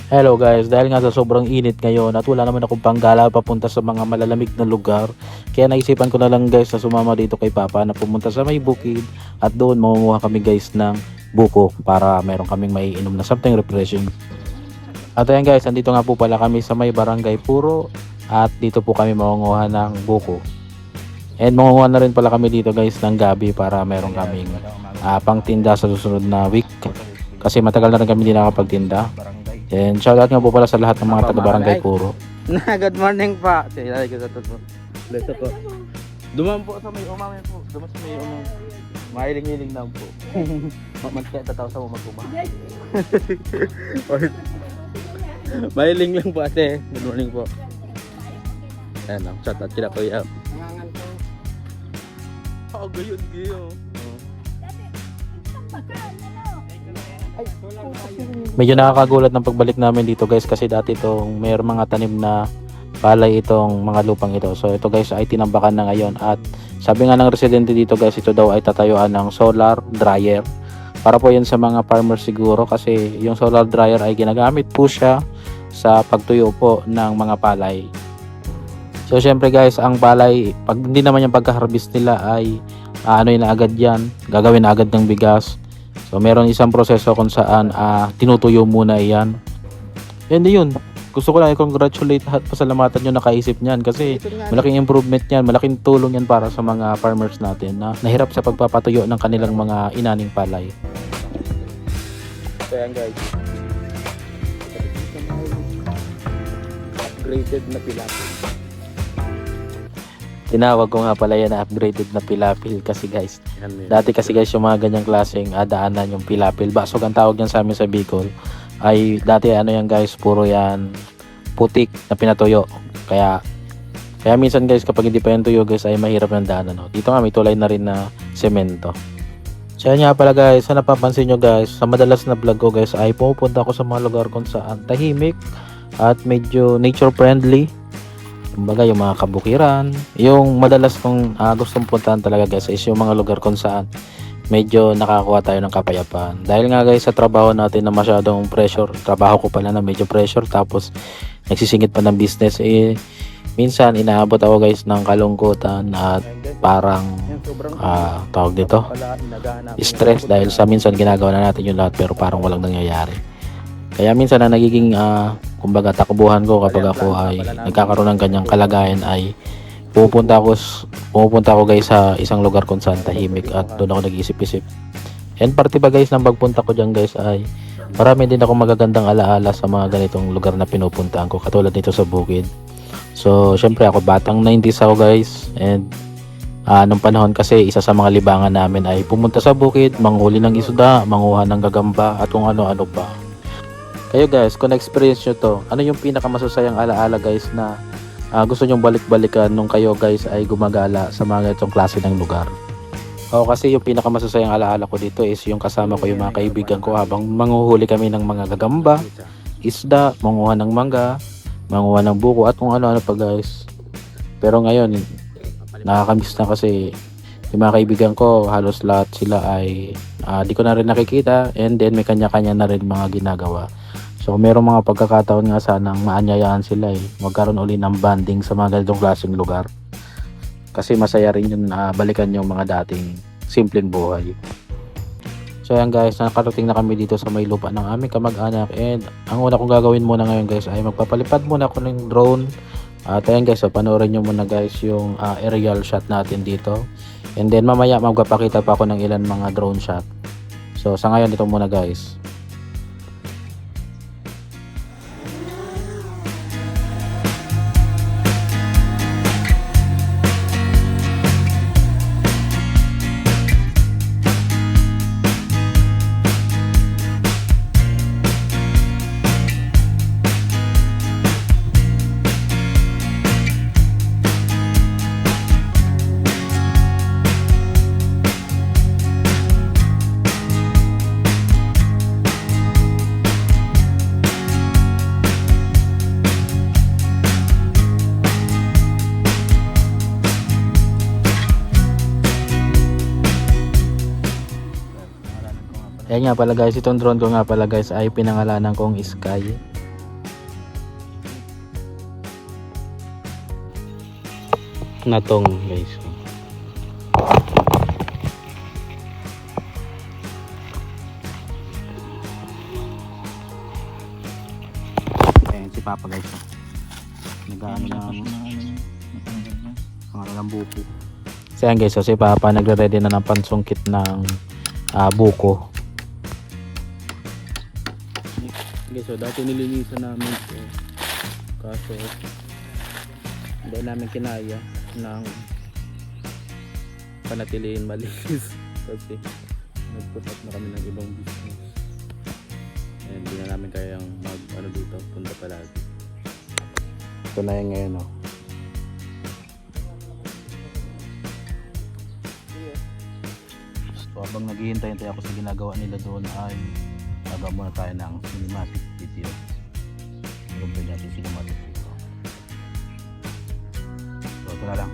Hello guys, dahil nga sa sobrang init ngayon at wala naman akong panggala papunta sa mga malalamig na lugar, kaya naisipan ko na lang guys na sumama dito kay Papa na pumunta sa may bukid at doon mangunguha kami guys ng buko para meron kaming maiinom na something refreshing. At ayan guys, andito nga po pala kami sa may barangay Puro at dito po kami mangunguha ng buko. And mangunguha na rin pala kami dito guys ng gabi para meron kaming pangtinda sa susunod na week. Kasi matagal na rin kami hindi nakapagtinda. And shoutout nga po pala sa lahat ng mga taga-barangay Puro. Good morning pa. Sige, ko sa tuto. Let's po. Duman po sa may umamay po. Duman sa may umamay. Mailing-iling na po. Magkaya tataw sa mo magkuma. Mailing lang po ate. Good morning po. Ayan lang. Shoutout kila kuya. Nangangan po. Oh, gayon. Medyo nakakagulat ng pagbalik namin dito guys kasi dati itong may mga tanim na palay itong mga lupang ito. So ito guys ay tinambakan na ngayon at sabi nga ng residente dito guys, ito daw ay tatayuan ng solar dryer. Para po yan sa mga farmers siguro kasi yung solar dryer ay ginagamit po siya sa pagtuyo po ng mga palay. So syempre guys, ang palay, pag hindi naman yung pagka-harvest nila ay ano na agad yan, gagawin na agad ng bigas. So meron isang proseso kung saan tinutuyo muna yan. And yun, gusto ko lang i-congratulate at pasalamatan nyo nakaisip niyan kasi malaking improvement yan, malaking tulong yan para sa mga farmers natin na nahirap sa pagpapatuyo ng kanilang mga inaning palay. So yan guys. Upgraded na pilapil. Tinawag ko nga pala yan na upgraded na pilapil kasi guys, dati kasi guys yung mga ganyang klaseng daanan yung pilapil, basog ang tawag yan sa amin sa Bicol, ay dati ano yan guys, puro yan putik na pinatuyo, kaya minsan guys kapag hindi pa yan tuyo guys ay mahirap ng daanan. No? Dito nga may tulay na rin na semento. So yan nga pala guys, sa napapansin nyo guys, sa madalas na vlog ko guys ay pupunta ako sa mga lugar kung saan tahimik at medyo nature friendly. Kumbaga yung mga kabukiran, yung madalas kong gustong puntahan talaga guys is yung mga lugar kung saan medyo nakakuha tayo ng kapayapaan. Dahil nga guys sa trabaho natin na masyadong pressure, trabaho ko pala na medyo pressure tapos nagsisingit pa ng business, minsan inaabot ako guys ng kalungkutan at parang tawag dito, stress dahil sa minsan ginagawa na natin yung lahat pero parang walang nangyayari. Kaya minsan na nagiging kumbaga takbuhan ko kapag ako ay nagkakaroon ng kanyang kalagayan ay pupunta ako guys sa isang lugar kung saan tahimik at doon ako nag-iisip-isip. And parte ba guys ng pagpunta ko dyan guys ay marami din ako magagandang alaala sa mga ganitong lugar na pinupuntahan ko katulad nito sa bukid. So syempre ako batang 90s ako guys and nung panahon kasi isa sa mga libangan namin ay pumunta sa bukid, manghuli ng isda, manguha ng gagamba at kung ano-ano pa. Kayo guys, kung na-experience nyo to, ano yung pinakamasasayang alaala guys na gusto nyong balik-balikan nung kayo guys ay gumagala sa mga ganitong klase ng lugar? O kasi yung pinakamasasayang alaala ko dito is yung kasama ko yung mga kaibigan ko habang manguhuli kami ng mga gagamba, isda, manguha ng mangga, manguha ng buko at kung ano-ano pa guys. Pero ngayon, nakakamiss na kasi yung mga kaibigan ko halos lahat sila ay di ko na rin nakikita and then may kanya-kanya na rin mga ginagawa. So merong mga pagkakataon nga sanang maanyayaan sila magkaroon uli ng banding sa mga ganitong klaseng lugar. Kasi masaya rin yun balikan yung mga dating simpleng buhay. So ayan guys, nakarating na kami dito sa may lupa ng aming kamag-anak and ang una kong gagawin muna ngayon guys ay magpapalipad muna ako ng drone. At ayan guys, so panoorin nyo muna guys yung aerial shot natin dito. And then mamaya magpapakita pa ako ng ilan mga drone shot. So sa ngayon ito muna guys. Ayan nga pala guys, itong drone ko nga pala guys ay pinangalanan kong Sky. na tong guys. Ayan si Papa guys. Nag-ano ng pangalan ng buko. So ayan guys, so si Papa nagre-ready na ng pansungkit ng buko. Okay, so dati nilinisan namin ito. Kaso hindi namin kinaya ng panatilihin malinis kasi nag-put up na kami ng ibang business. And hindi na namin kayang mag dito, punta palagi. Ito na yung ngayon oh. So habang naghihintay-hintay ako sa ginagawa nila doon ay gagawa muna tayo ng cinematic video. Gagawin natin cinematic video. So ito na lang.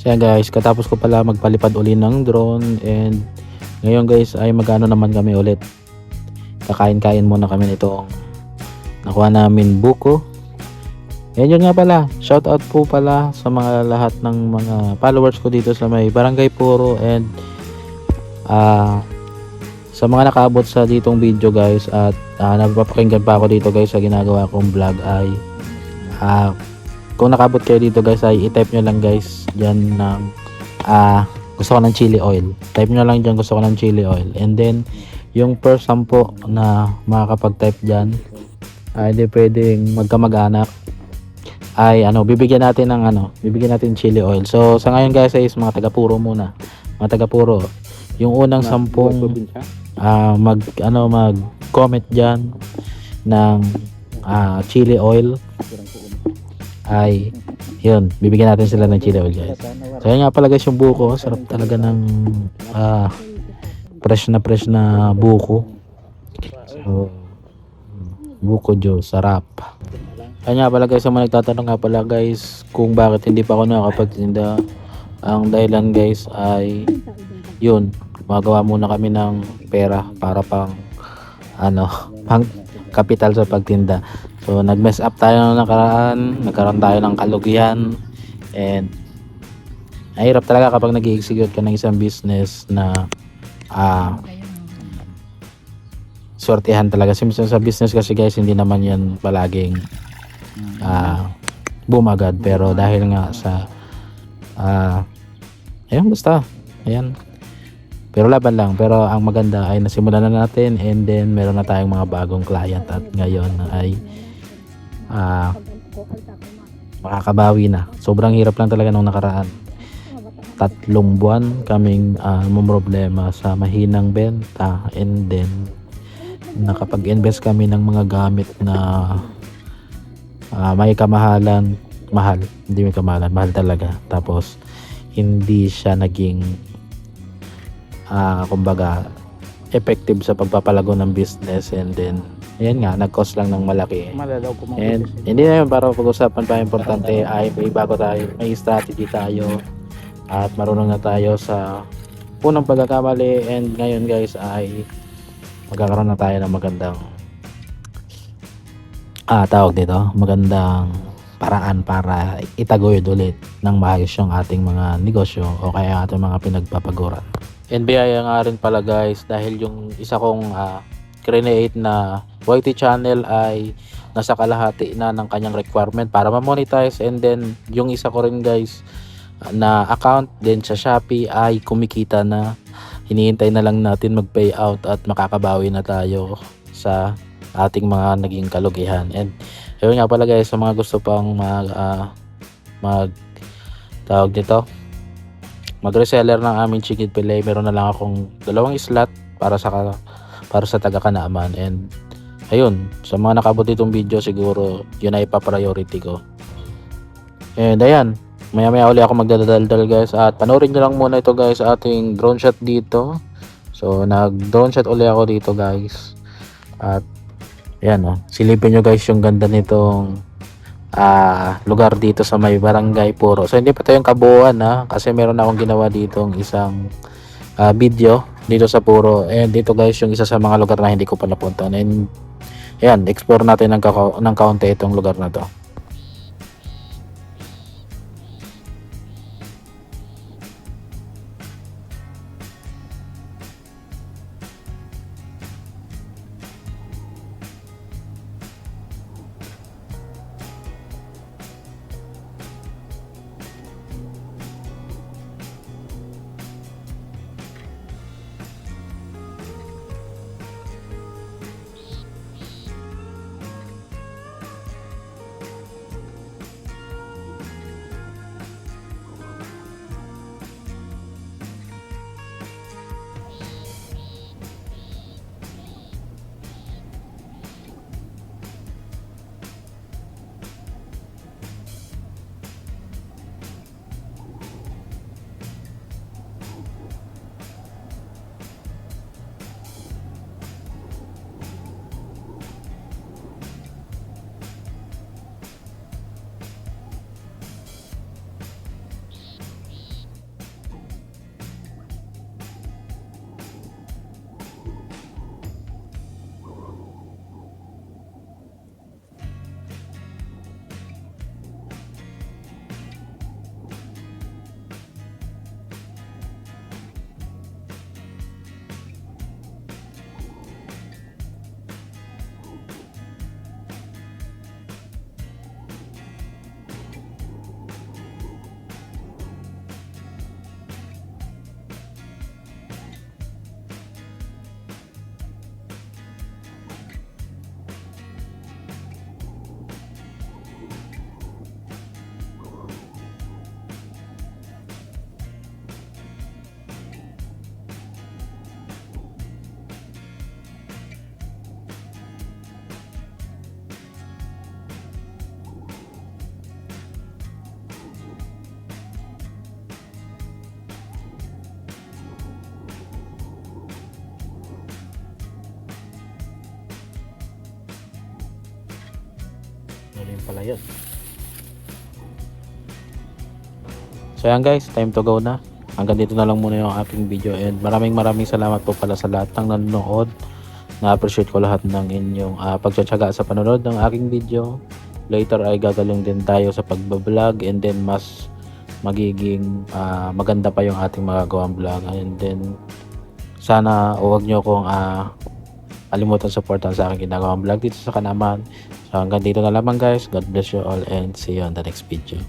So yan guys, katapos ko pala magpalipad uli ng drone and ngayon guys ay magano naman kami ulit. Kakain-kain muna kami nitong nakuha namin buko. And yun nga pala, shout out po pala sa mga lahat ng mga followers ko dito sa may Barangay Puro and sa mga nakaabot sa ditong video guys at napapakinggan pa ako dito guys sa ginagawa kong vlog ay kung nakabot kayo dito guys ay i-type nyo lang guys dyan ng gusto ko ng chili oil. Type nyo lang dyan gusto ko ng chili oil. And then yung first 10 na makakapag-type dyan ay hindi pwedeng magkamag-anak ay bibigyan natin ng chili oil. So sa ngayon guys ay mga taga-puro muna. Mga taga-puro. Yung unang 10 mag-comment dyan ng chili oil ay yun, bibigyan natin sila ng chili oil guys. So yun nga pala guys yung buko, sarap talaga ng fresh na buko. So buko juice, sarap. Ayun nga pala guys, ang mga nagtatanong nga pala guys kung bakit hindi pa ako nakakapagtinda. Ang dahilan guys ay yun, magawa muna kami ng pera para pang kapital sa pagtinda. So nag-mess up tayo ng nagkaroon tayo ng kalugihan and mahirap talaga kapag nag-i-execute ka ng isang business na swertihan talaga. Sa business kasi guys hindi naman yan palaging bumagad, pero dahil nga sa ayan, pero laban lang. Pero ang maganda ay nasimulan na natin and then meron na tayong mga bagong client at ngayon ay makakabawi na. Sobrang hirap lang talaga nung nakaraan. 3 buwan kaming problema sa mahinang benta and then nakapag-invest kami ng mga gamit na may kamahalan, mahal talaga. Tapos hindi siya naging kumbaga effective sa pagpapalago ng business and then ayan nga, nag-cost lang ng malaki. And hindi na yun, para pag-usapan pa importante ay may bago tayo, may strategy tayo at marunong na tayo sa unang pagkakamali and ngayon guys ay magkakaroon na tayo ng magandang magandang paraan para itaguyod ulit ng maayos yung ating mga negosyo o kaya ating mga pinagpapaguran. And biyaya nga rin pala guys dahil yung isa kong create na YT channel ay nasa kalahati na ng kanyang requirement para ma-monetize, and then yung isa ko rin guys na account din sa Shopee ay kumikita na. Hinihintay na lang natin mag-pay out at makakabawi na tayo sa ating mga naging kalugihan. And yun nga pala guys, sa mga gusto pang mag-reseller ng aming chicken fillet, meron na lang akong 2 slot para para sa taga Kanaaman. And ayun, sa mga nakabot itong video siguro yun ay pa-priority ko. And ayan, maya uli ako magdadaldal guys, at panoorin nyo lang muna ito guys, ating drone shot dito. So nag drone shot uli ako dito guys, at ayan silipin nyo guys yung ganda nitong lugar dito sa may Barangay Puro. So hindi pa ito yung kabuuan kasi meron akong ginawa ditong isang video dito sa Puro, and dito guys yung isa sa mga lugar na hindi ko pa napuntahan. And ayan, explore natin ng kaunti itong lugar na to. Pala yun. So yan guys, time to go na. Hanggang dito na lang muna yung aking video, and maraming salamat po pala sa lahat ng nanonood. Na-appreciate ko lahat ng inyong pagtsatsaga sa panonood ng aking video. Later ay gagaling din tayo sa pagbablog, and then mas magiging maganda pa yung ating magagawang vlog. And then sana huwag nyo kong kalimutan supportan sa aking ginagawang vlog dito sa Kanaaman. So hanggang dito na lamang guys. God bless you all, and see you on the next video.